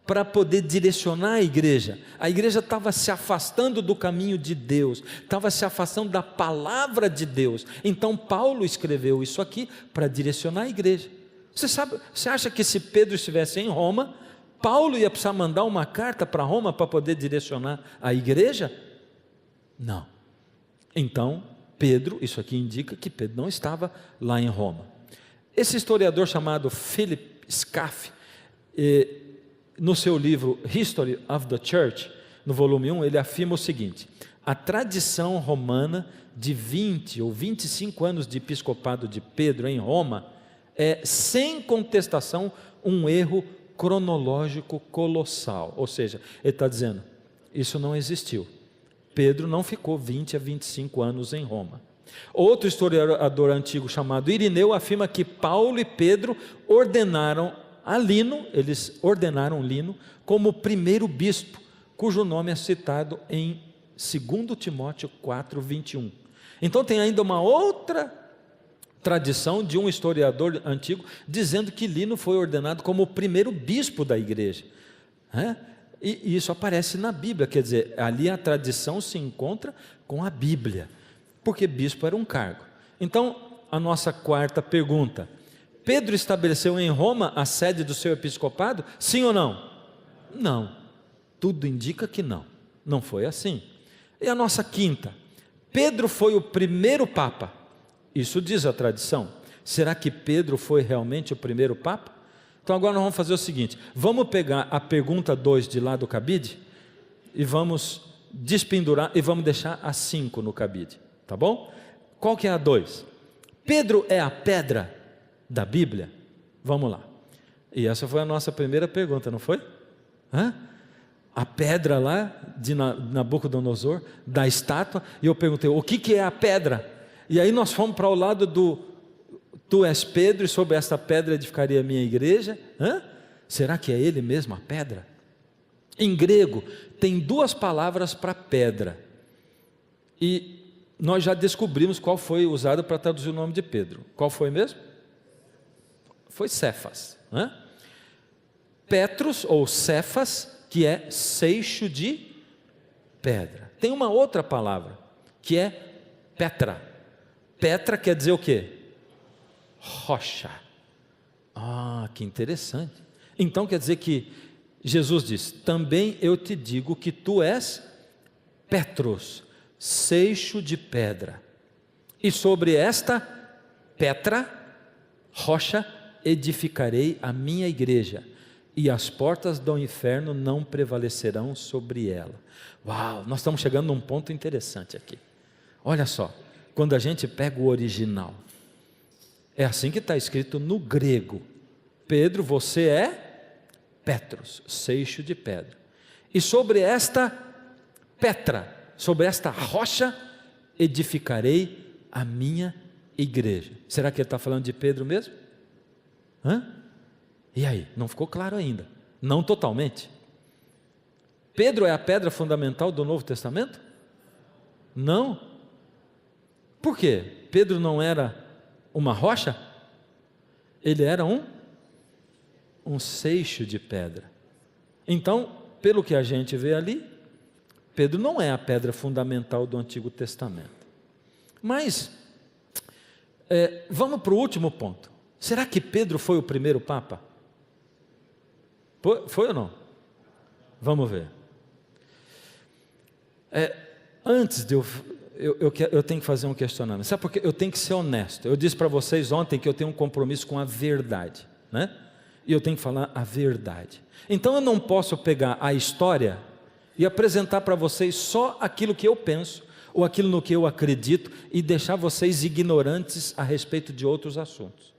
[SPEAKER 1] para poder direcionar a igreja. A igreja estava se afastando do caminho de Deus, estava se afastando da palavra de Deus. Então Paulo escreveu isso aqui para direcionar a igreja. Você acha que se Pedro estivesse em Roma, Paulo ia precisar mandar uma carta para Roma para poder direcionar a igreja? Não. Então Pedro, isso aqui indica que Pedro não estava lá em Roma. Esse historiador chamado Philip Scaff, no seu livro History of the Church, no volume 1, ele afirma o seguinte: a tradição romana de 20 ou 25 anos de episcopado de Pedro em Roma é, sem contestação, um erro cronológico colossal. Ou seja, ele está dizendo, isso não existiu. Pedro não ficou 20 a 25 anos em Roma. Outro historiador antigo chamado Irineu afirma que Paulo e Pedro ordenaram a Lino, eles ordenaram Lino como primeiro bispo, cujo nome é citado em 2 Timóteo 4, 21. Então tem ainda uma outra tradição de um historiador antigo, dizendo que Lino foi ordenado como o primeiro bispo da igreja. E isso aparece na Bíblia, quer dizer, ali a tradição se encontra com a Bíblia, porque bispo era um cargo. Então, a nossa quarta pergunta: Pedro estabeleceu em Roma a sede do seu episcopado? Sim ou não? Não. Tudo indica que não. Não foi assim. E a nossa quinta: Pedro foi o primeiro Papa. Isso diz a tradição. Será que Pedro foi realmente o primeiro Papa? Então agora nós vamos fazer o seguinte: vamos pegar a pergunta 2 de lá do cabide e vamos despendurar e vamos deixar a 5 no cabide, tá bom? Qual que é a 2? Pedro é a pedra da Bíblia? Vamos lá. E essa foi a nossa primeira pergunta, não foi? Hã? A pedra lá de Nabucodonosor, da estátua, e eu perguntei, o que é a pedra? E aí nós fomos para o lado do, tu és Pedro, e sobre esta pedra edificaria a minha igreja. Hã? Será que é ele mesmo, a pedra? Em grego, tem duas palavras para pedra, e nós já descobrimos qual foi usada para traduzir o nome de Pedro. Qual foi mesmo? Foi Cefas. Hã? Petros, ou Cefas, que é seixo de pedra. Tem uma outra palavra, que é Petra. Petra quer dizer o quê? Rocha. Ah, que interessante. Então quer dizer que Jesus diz, também eu te digo que tu és Petros, seixo de pedra. E sobre esta Petra, rocha, edificarei a minha igreja, e as portas do inferno não prevalecerão sobre ela. Uau, nós estamos chegando num ponto interessante aqui. Olha só, quando a gente pega o original, é assim que está escrito no grego. Pedro, você é Petros, seixo de pedra. E sobre esta Petra, sobre esta rocha, edificarei a minha igreja. Será que ele está falando de Pedro mesmo? Hã? E aí? Não ficou claro ainda. Não totalmente. Pedro é a pedra fundamental do Novo Testamento? Não. Por quê? Pedro não era uma rocha? Ele era um seixo de pedra. Então, pelo que a gente vê ali, Pedro não é a pedra fundamental do Antigo Testamento. Mas, vamos para o último ponto. Será que Pedro foi o primeiro Papa? Foi ou não? Vamos ver. Antes de eu tenho que fazer um questionamento. Sabe por quê? Eu tenho que ser honesto. Eu disse para vocês ontem que eu tenho um compromisso com a verdade, né? E eu tenho que falar a verdade. Então eu não posso pegar a história e apresentar para vocês só aquilo que eu penso, ou aquilo no que eu acredito, e deixar vocês ignorantes a respeito de outros assuntos.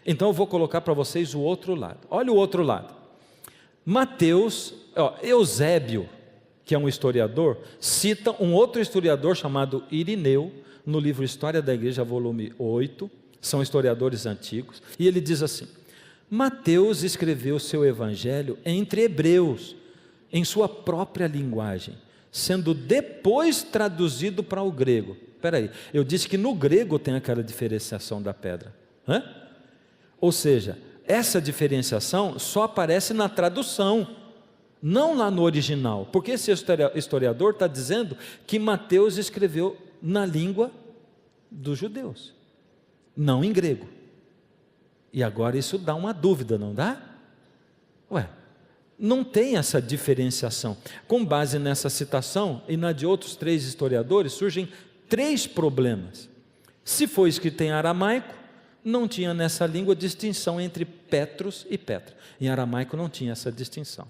[SPEAKER 1] Então eu vou colocar para vocês o outro lado. Olha o outro lado. Eusébio, que é um historiador, cita um outro historiador chamado Irineu, no livro História da Igreja, volume 8, são historiadores antigos, e ele diz assim: Mateus escreveu seu evangelho entre hebreus, em sua própria linguagem, sendo depois traduzido para o grego. Espera aí, eu disse que no grego tem aquela diferenciação da pedra, ou seja, essa diferenciação só aparece na tradução, não lá no original, porque esse historiador está dizendo que Mateus escreveu na língua dos judeus, não em grego. E agora isso dá uma dúvida, não dá? Não tem essa diferenciação. Com base nessa citação e na de outros 3 historiadores, surgem 3 problemas. Se foi escrito em aramaico, não tinha nessa língua distinção entre Petros e Petra. Em aramaico não tinha essa distinção.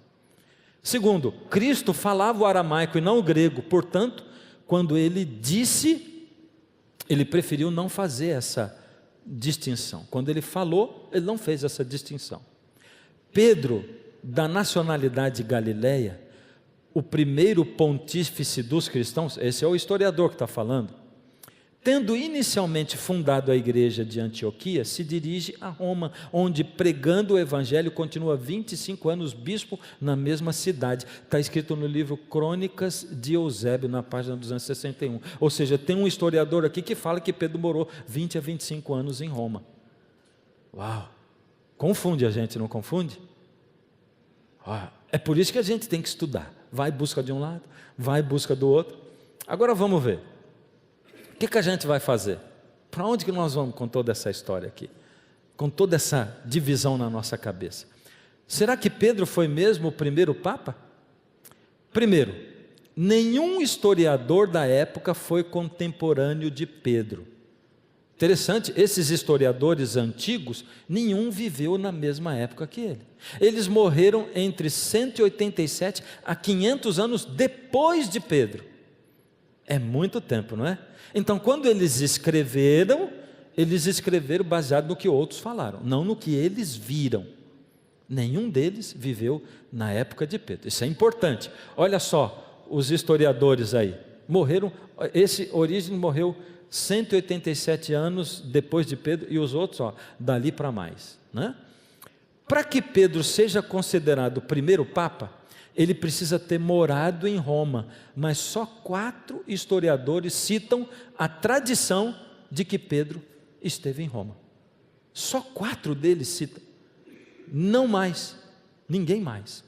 [SPEAKER 1] Segundo, Cristo falava o aramaico e não o grego, portanto, quando ele disse, ele preferiu não fazer essa distinção. Quando ele falou, ele não fez essa distinção. Pedro, da nacionalidade galileia, o primeiro pontífice dos cristãos, esse é o historiador que está falando, tendo inicialmente fundado a igreja de Antioquia, se dirige a Roma, onde pregando o evangelho continua 25 anos bispo na mesma cidade. Está escrito no livro Crônicas de Eusébio, na página 261. Ou seja, tem um historiador aqui que fala que Pedro morou 20 a 25 anos em Roma. Uau! Confunde a gente, não confunde? É por isso que a gente tem que estudar. Vai em busca de um lado, vai em busca do outro. Agora vamos ver. O que a gente vai fazer? Para onde que nós vamos com toda essa história aqui? Com toda essa divisão na nossa cabeça? Será que Pedro foi mesmo o primeiro Papa? Primeiro, nenhum historiador da época foi contemporâneo de Pedro. Interessante, esses historiadores antigos, nenhum viveu na mesma época que ele. Eles morreram entre 187 a 500 anos depois de Pedro. É muito tempo, não é? Então, quando eles escreveram baseado no que outros falaram, não no que eles viram. Nenhum deles viveu na época de Pedro. Isso é importante. Olha só, os historiadores aí morreram. Esse Orígenes morreu 187 anos depois de Pedro, e os outros, dali para mais, né? Para que Pedro seja considerado o primeiro Papa, ele precisa ter morado em Roma, mas só 4 historiadores citam a tradição de que Pedro esteve em Roma. Só 4 deles citam, não mais, ninguém mais.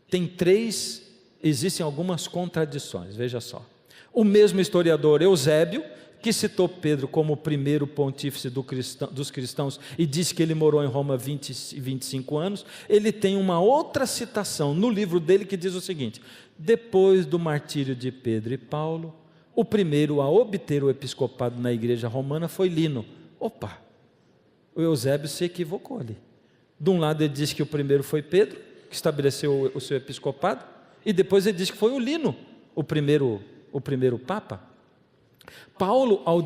[SPEAKER 1] Tem 3, existem algumas contradições, veja só. O mesmo historiador Eusébio, que citou Pedro como o primeiro pontífice dos cristãos e disse que ele morou em Roma 25 anos, ele tem uma outra citação no livro dele que diz o seguinte: depois do martírio de Pedro e Paulo, o primeiro a obter o episcopado na igreja romana foi Lino. Opa, o Eusébio se equivocou ali. De um lado ele diz que o primeiro foi Pedro, que estabeleceu o seu episcopado, e depois ele diz que foi o Lino, o primeiro Papa. Paulo, ao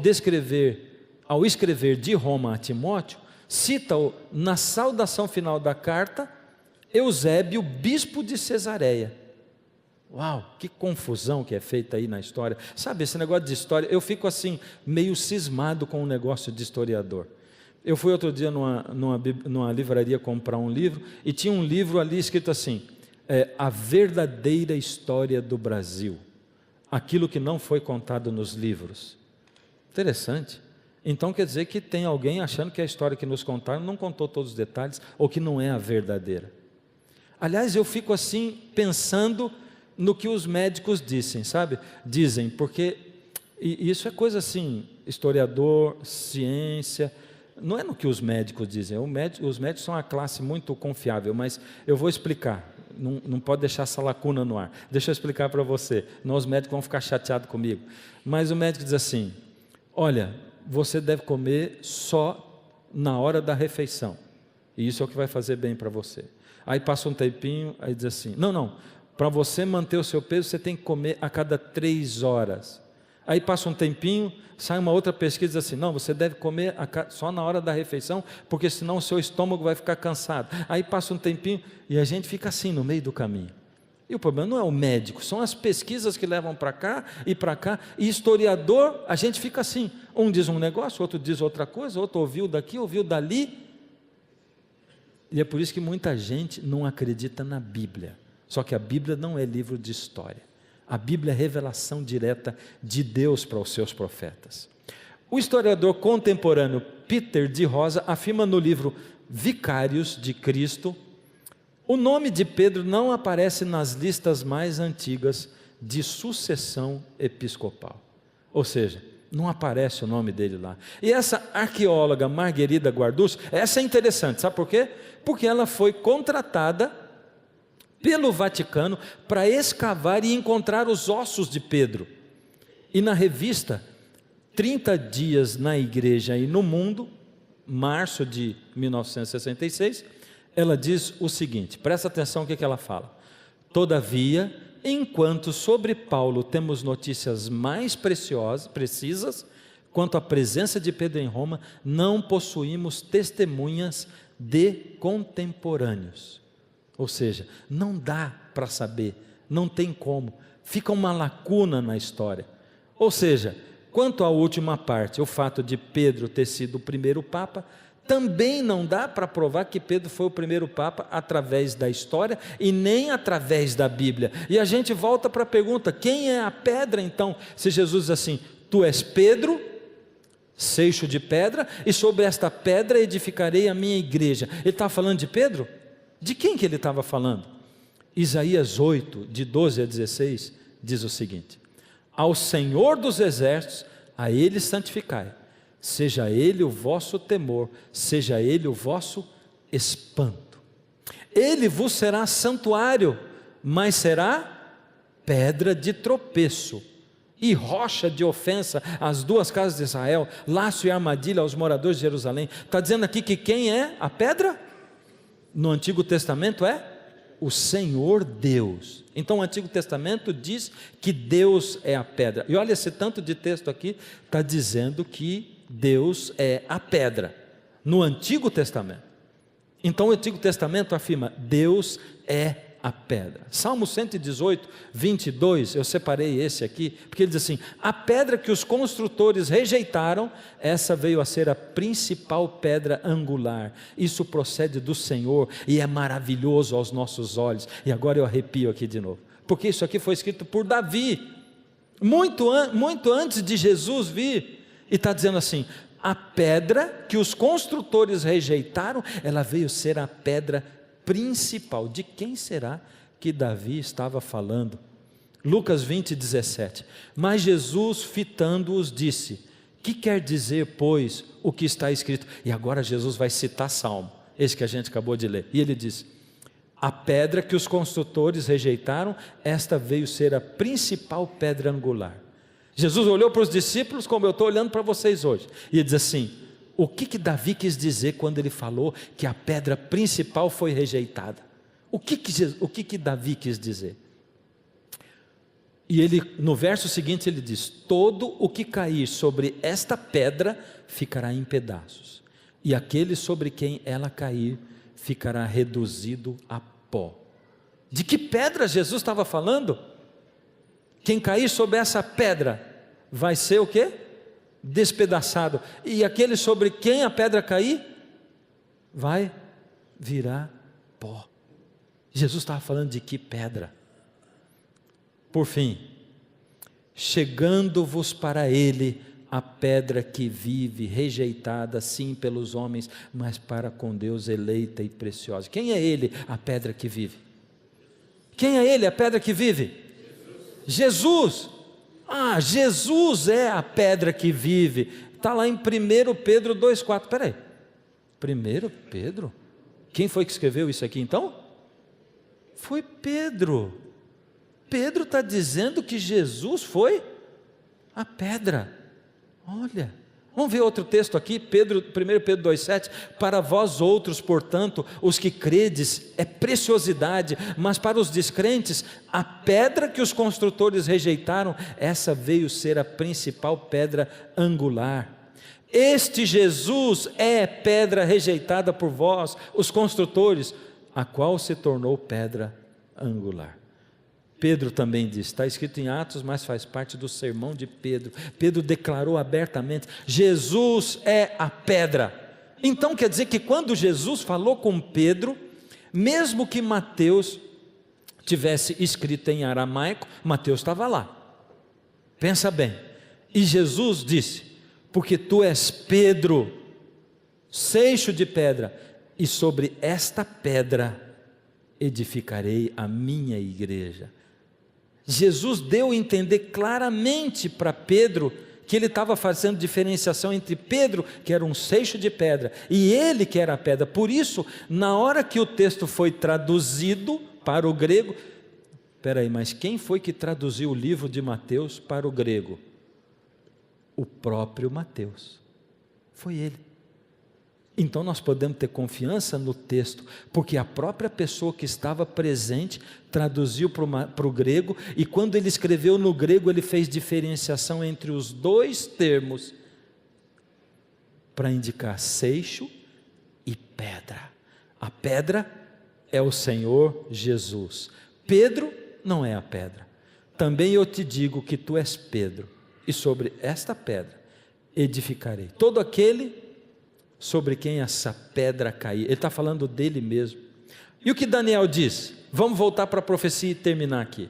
[SPEAKER 1] escrever de Roma a Timóteo, cita-o na saudação final da carta, Eusébio, bispo de Cesareia. Uau, que confusão que é feita aí na história. Sabe, esse negócio de história, eu fico assim, meio cismado com o negócio de historiador. Eu fui outro dia numa livraria comprar um livro, e tinha um livro ali escrito assim, A Verdadeira História do Brasil. Aquilo que não foi contado nos livros. Interessante. Então quer dizer que tem alguém achando que a história que nos contaram não contou todos os detalhes, ou que não é a verdadeira. Aliás, eu fico assim pensando no que os médicos dizem, porque isso é coisa assim, historiador, ciência, não é no que os médicos dizem. Os médicos são uma classe muito confiável, mas eu vou explicar. Não pode deixar essa lacuna no ar. Deixa eu explicar para você, não, os médicos vão ficar chateados comigo. Mas o médico diz assim: olha, você deve comer só na hora da refeição, e isso é o que vai fazer bem para você. Aí passa um tempinho, aí diz assim: não, para você manter o seu peso, você tem que comer a cada 3 horas. Aí passa um tempinho, sai uma outra pesquisa e diz assim: não, você deve comer só na hora da refeição, porque senão o seu estômago vai ficar cansado. Aí passa um tempinho e a gente fica assim no meio do caminho. E o problema não é o médico, são as pesquisas que levam para cá, e historiador, a gente fica assim, um diz um negócio, outro diz outra coisa, outro ouviu daqui, ouviu dali. E é por isso que muita gente não acredita na Bíblia. Só que a Bíblia não é livro de história. A Bíblia é revelação direta de Deus para os seus profetas. O historiador contemporâneo Peter de Rosa afirma no livro Vicários de Cristo: o nome de Pedro não aparece nas listas mais antigas de sucessão episcopal. Ou seja, não aparece o nome dele lá. E essa arqueóloga Margarida Guardus, essa é interessante, sabe por quê? Porque ela foi contratada pelo Vaticano para escavar e encontrar os ossos de Pedro. E na revista 30 Dias na Igreja e no Mundo, março de 1966, ela diz o seguinte, presta atenção o que ela fala: todavia, enquanto sobre Paulo temos notícias mais precisas, quanto à presença de Pedro em Roma, não possuímos testemunhas de contemporâneos. Ou seja, não dá para saber, não tem como, fica uma lacuna na história. Ou seja, quanto à última parte, o fato de Pedro ter sido o primeiro Papa, também não dá para provar que Pedro foi o primeiro Papa através da história e nem através da Bíblia. E a gente volta para a pergunta: quem é a pedra então? Se Jesus diz assim: tu és Pedro, seixo de pedra, e sobre esta pedra edificarei a minha igreja. Ele estava falando de Pedro? De quem que ele estava falando? Isaías 8, de 12 a 16, diz o seguinte: ao Senhor dos exércitos, a Ele santificai, seja Ele o vosso temor, seja Ele o vosso espanto. Ele vos será santuário, mas será pedra de tropeço e rocha de ofensa às 2 casas de Israel, laço e armadilha aos moradores de Jerusalém. Está dizendo aqui que quem é a pedra? No Antigo Testamento é o Senhor Deus. Então o Antigo Testamento diz que Deus é a pedra. E olha, esse tanto de texto aqui está dizendo que Deus é a pedra, no Antigo Testamento. Então o Antigo Testamento afirma: Deus é a pedra. Salmo 118, 22, eu separei esse aqui, porque ele diz assim: a pedra que os construtores rejeitaram, essa veio a ser a principal pedra angular. Isso procede do Senhor e é maravilhoso aos nossos olhos. E agora eu arrepio aqui de novo, porque isso aqui foi escrito por Davi, muito antes de Jesus vir, e está dizendo assim: a pedra que os construtores rejeitaram, ela veio ser a pedra principal. De quem será que Davi estava falando? Lucas 20, 17. Mas Jesus, fitando-os, disse: que quer dizer, pois, o que está escrito? E agora Jesus vai citar Salmo, esse que a gente acabou de ler. E ele diz: a pedra que os construtores rejeitaram, esta veio ser a principal pedra angular. Jesus olhou para os discípulos como eu estou olhando para vocês hoje, e ele diz assim: o que Davi quis dizer quando ele falou que a pedra principal foi rejeitada? O que Davi quis dizer? E ele, no verso seguinte, ele diz: todo o que cair sobre esta pedra ficará em pedaços, e aquele sobre quem ela cair ficará reduzido a pó. De que pedra Jesus estava falando? Quem cair sobre essa pedra vai ser o quê? Despedaçado. E aquele sobre quem a pedra cair vai virar pó. Jesus estava falando de que pedra? Por fim, chegando-vos para ele a pedra que vive, rejeitada sim pelos homens, mas para com Deus eleita e preciosa. Quem é ele, a pedra que vive? Quem é ele, a pedra que vive? Jesus. Ah, Jesus é a pedra que vive. Está lá em 1 Pedro 2,4. Espera aí, 1 Pedro? Quem foi que escreveu isso aqui então? Foi Pedro. Pedro está dizendo que Jesus foi a pedra. Olha, vamos ver outro texto aqui, 1 Pedro 2,7, para vós outros, portanto, os que credes, é preciosidade, mas para os descrentes, a pedra que os construtores rejeitaram, essa veio ser a principal pedra angular. Este Jesus é pedra rejeitada por vós, os construtores, a qual se tornou pedra angular. Pedro também diz, está escrito em Atos, mas faz parte do sermão de Pedro. Pedro declarou abertamente: Jesus é a pedra. Então quer dizer que quando Jesus falou com Pedro, mesmo que Mateus tivesse escrito em aramaico, Mateus estava lá. Pensa bem. E Jesus disse: porque tu és Pedro, seixo de pedra, e sobre esta pedra edificarei a minha igreja. Jesus deu a entender claramente para Pedro que ele estava fazendo diferenciação entre Pedro, que era um seixo de pedra, e ele que era a pedra. Por isso, na hora que o texto foi traduzido para o grego, espera aí, mas quem foi que traduziu o livro de Mateus para o grego? O próprio Mateus. Foi ele. Então nós podemos ter confiança no texto, porque a própria pessoa que estava presente traduziu para o grego, e quando ele escreveu no grego, ele fez diferenciação entre os dois termos, para indicar seixo e pedra. A pedra é o Senhor Jesus. Pedro não é a pedra. Também eu te digo que tu és Pedro, e sobre esta pedra edificarei todo aquele sobre quem essa pedra cair. Ele está falando dele mesmo. E o que Daniel diz? Vamos voltar para a profecia e terminar aqui.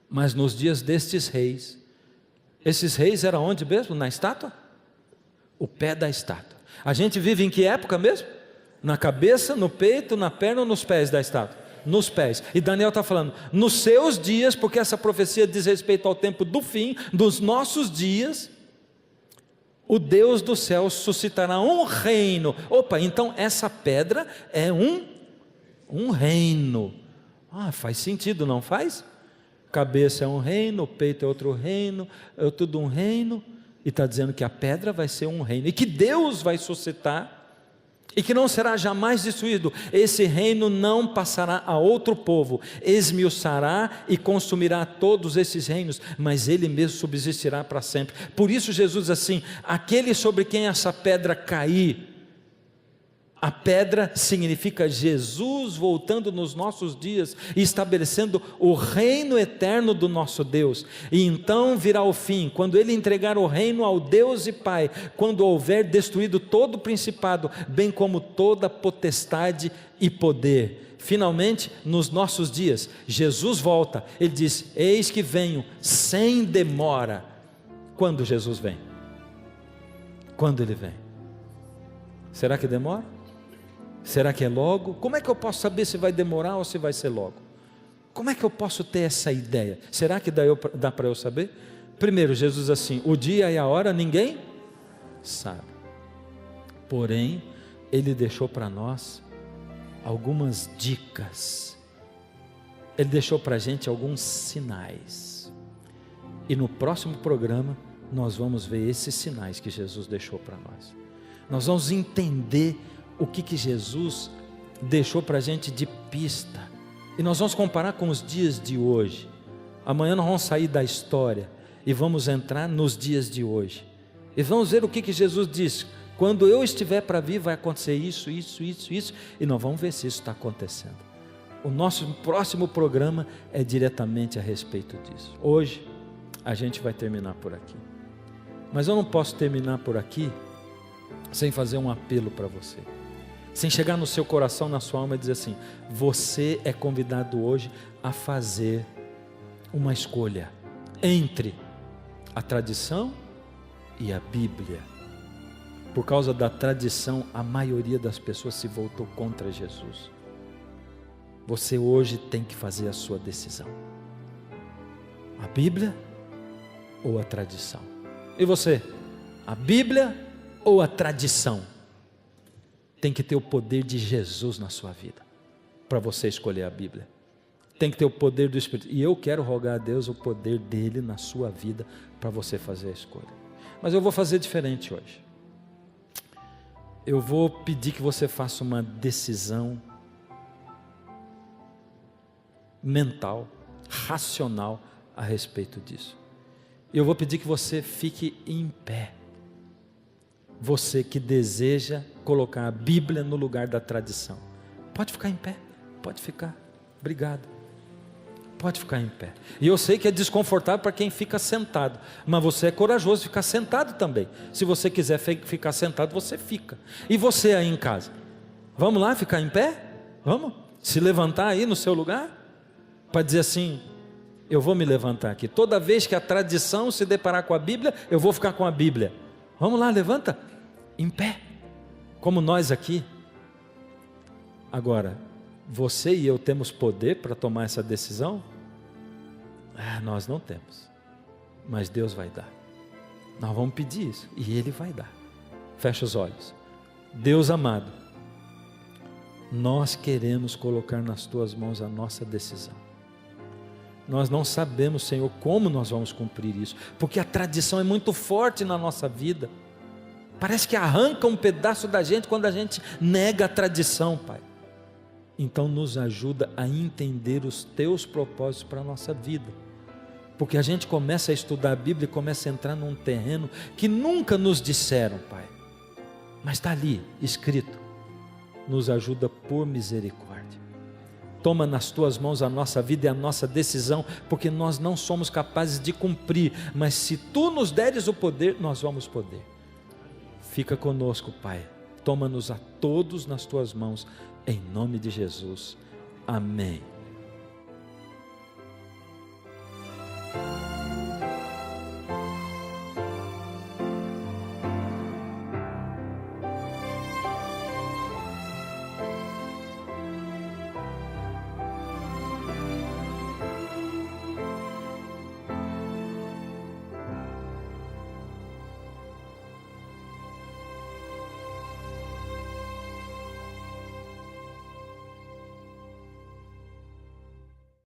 [SPEAKER 1] Mas nos dias destes reis, esses reis eram onde mesmo? Na estátua? O pé da estátua. A gente vive em que época mesmo? Na cabeça, no peito, na perna ou nos pés da estátua? Nos pés. E Daniel está falando, nos seus dias, porque essa profecia diz respeito ao tempo do fim, dos nossos dias, o Deus do céu suscitará um reino. Opa, então essa pedra é um reino. Ah, faz sentido, não faz? Cabeça é um reino, o peito é outro reino, é tudo um reino. E está dizendo que a pedra vai ser um reino, e que Deus vai suscitar, e que não será jamais destruído. Esse reino não passará a outro povo, esmiuçará e consumirá todos esses reinos, mas ele mesmo subsistirá para sempre. Por isso Jesus diz assim: aquele sobre quem essa pedra cair, A pedra significa Jesus voltando nos nossos dias e estabelecendo o reino eterno do nosso Deus. E então virá o fim, quando Ele entregar o reino ao Deus e Pai, quando houver destruído todo o principado, bem como toda potestade e poder. Finalmente, nos nossos dias, Jesus volta. Ele diz: eis que venho sem demora. Quando Jesus vem? Quando Ele vem? Será que demora? Será que é logo? Como é que eu posso saber se vai demorar ou se vai ser logo? Como é que eu posso ter essa ideia? Será que dá para eu saber? Primeiro, Jesus diz assim: o dia e a hora ninguém sabe. Porém, Ele deixou para nós algumas dicas. Ele deixou para a gente alguns sinais. E no próximo programa, nós vamos ver esses sinais que Jesus deixou para nós. Nós vamos entender o que Jesus deixou para a gente de pista, e nós vamos comparar com os dias de hoje. Amanhã nós vamos sair da história e vamos entrar nos dias de hoje, e vamos ver o que Jesus disse: quando eu estiver para vir vai acontecer isso, e nós vamos ver se isso está acontecendo. O nosso próximo programa é diretamente a respeito disso. Hoje a gente vai terminar por aqui, mas eu não posso terminar por aqui sem fazer um apelo para você, sem chegar no seu coração, na sua alma e dizer assim: você é convidado hoje a fazer uma escolha entre a tradição e a Bíblia. Por causa da tradição, a maioria das pessoas se voltou contra Jesus. Você hoje tem que fazer a sua decisão: a Bíblia ou a tradição? E você, a Bíblia ou a tradição? Tem que ter o poder de Jesus na sua vida, para você escolher a Bíblia. Tem que ter o poder do Espírito, e eu quero rogar a Deus o poder dele na sua vida, para você fazer a escolha. Mas eu vou fazer diferente hoje. Eu vou pedir que você faça uma decisão mental, racional a respeito disso. Eu vou pedir que você fique em pé. Você que deseja colocar a Bíblia no lugar da tradição, pode ficar em pé, pode ficar, obrigado, pode ficar em pé. E eu sei que é desconfortável para quem fica sentado, mas você é corajoso de ficar sentado também. Se você quiser ficar sentado, você fica. E você aí em casa, vamos lá ficar em pé? Vamos se levantar aí no seu lugar, para dizer assim: eu vou me levantar aqui, toda vez que a tradição se deparar com a Bíblia, eu vou ficar com a Bíblia. Vamos lá, levanta, em pé, como nós aqui. Agora, você e eu temos poder para tomar essa decisão? Nós não temos, mas Deus vai dar. Nós vamos pedir isso, e Ele vai dar. Fecha os olhos. Deus amado, nós queremos colocar nas Tuas mãos a nossa decisão. Nós não sabemos, Senhor, como nós vamos cumprir isso, porque a tradição é muito forte na nossa vida. Parece que arranca um pedaço da gente quando a gente nega a tradição, Pai. Então nos ajuda a entender os Teus propósitos para a nossa vida, porque a gente começa a estudar a Bíblia e começa a entrar num terreno que nunca nos disseram, Pai, mas está ali escrito. Nos ajuda por misericórdia. Toma nas Tuas mãos a nossa vida e a nossa decisão, porque nós não somos capazes de cumprir, mas se Tu nos deres o poder, nós vamos poder. Fica conosco, Pai. Toma-nos a todos nas Tuas mãos, em nome de Jesus. Amém.